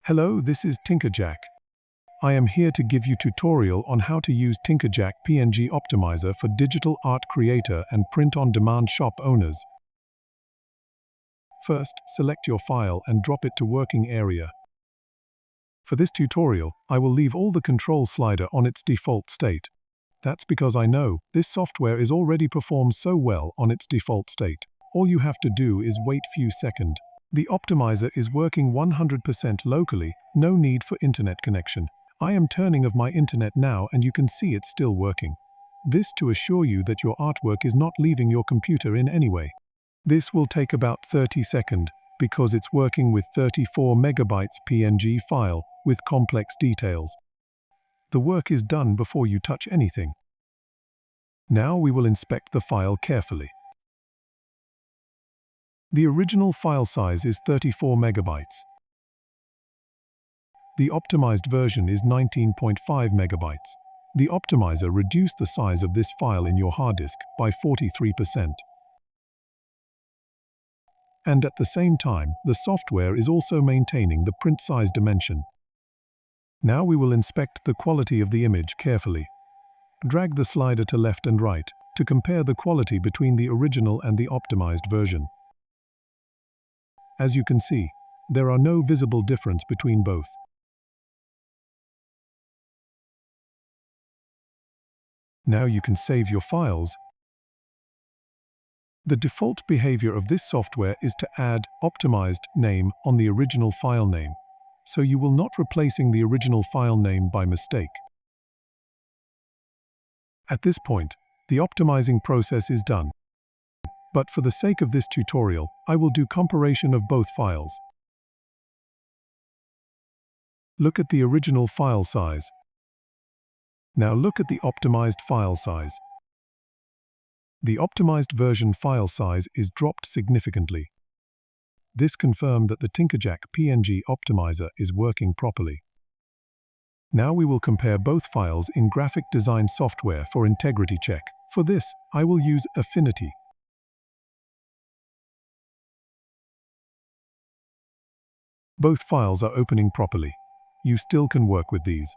Hello, this is TinkerJack. I am here to give you tutorial on how to use TinkerJack PNG Optimizer for digital art creator and print-on-demand shop owners. First, select your file and drop it to working area. For this tutorial, I will leave all the control slider on its default state. That's because I know this software is already performs so well on its default state. All you have to do is wait few seconds. The optimizer is working 100% locally, no need for internet connection. I am turning off my internet now and you can see it's still working. This to assure you that your artwork is not leaving your computer in any way. This will take about 30 seconds because it's working with 34 megabytes PNG file with complex details. The work is done before you touch anything. Now we will inspect the file carefully. The original file size is 34 megabytes. The optimized version is 19.5 megabytes. The optimizer reduced the size of this file in your hard disk by 43%. And at the same time, the software is also maintaining the print size dimension. Now we will inspect the quality of the image carefully. Drag the slider to left and right to compare the quality between the original and the optimized version. As you can see, there are no visible difference between both. Now you can save your files. The default behavior of this software is to add optimized name on the original file name, so you will not replacing the original file name by mistake. At this point, the optimizing process is done. But for the sake of this tutorial, I will do comparison of both files. Look at the original file size. Now look at the optimized file size. The optimized version file size is dropped significantly. This confirmed that the TinkerJack PNG Optimizer is working properly. Now we will compare both files in graphic design software for integrity check. For this, I will use Affinity. Both files are opening properly. You still can work with these.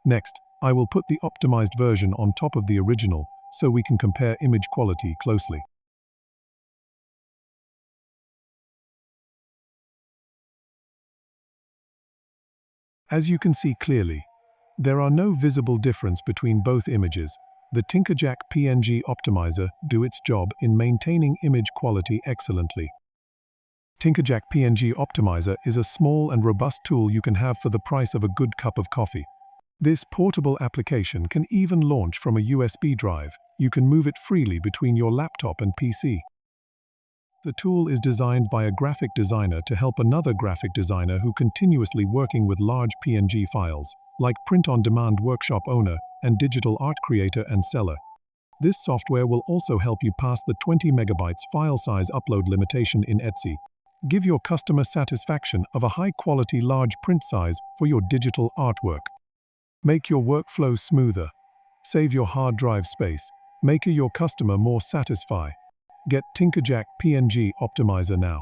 Next, I will put the optimized version on top of the original so we can compare image quality closely. As you can see clearly, there are no visible difference between both images. The TinkerJack PNG Optimizer do its job in maintaining image quality excellently. TinkerJack PNG Optimizer is a small and robust tool you can have for the price of a good cup of coffee. This portable application can even launch from a USB drive. You can move it freely between your laptop and PC. The tool is designed by a graphic designer to help another graphic designer who continuously working with large PNG files, like print-on-demand workshop owner and digital art creator and seller. This software will also help you pass the 20 megabytes file size upload limitation in Etsy. Give your customer satisfaction of a high-quality large print size for your digital artwork. Make your workflow smoother. Save your hard drive space. Make your customer more satisfied. Get TinkerJack PNG Optimizer now.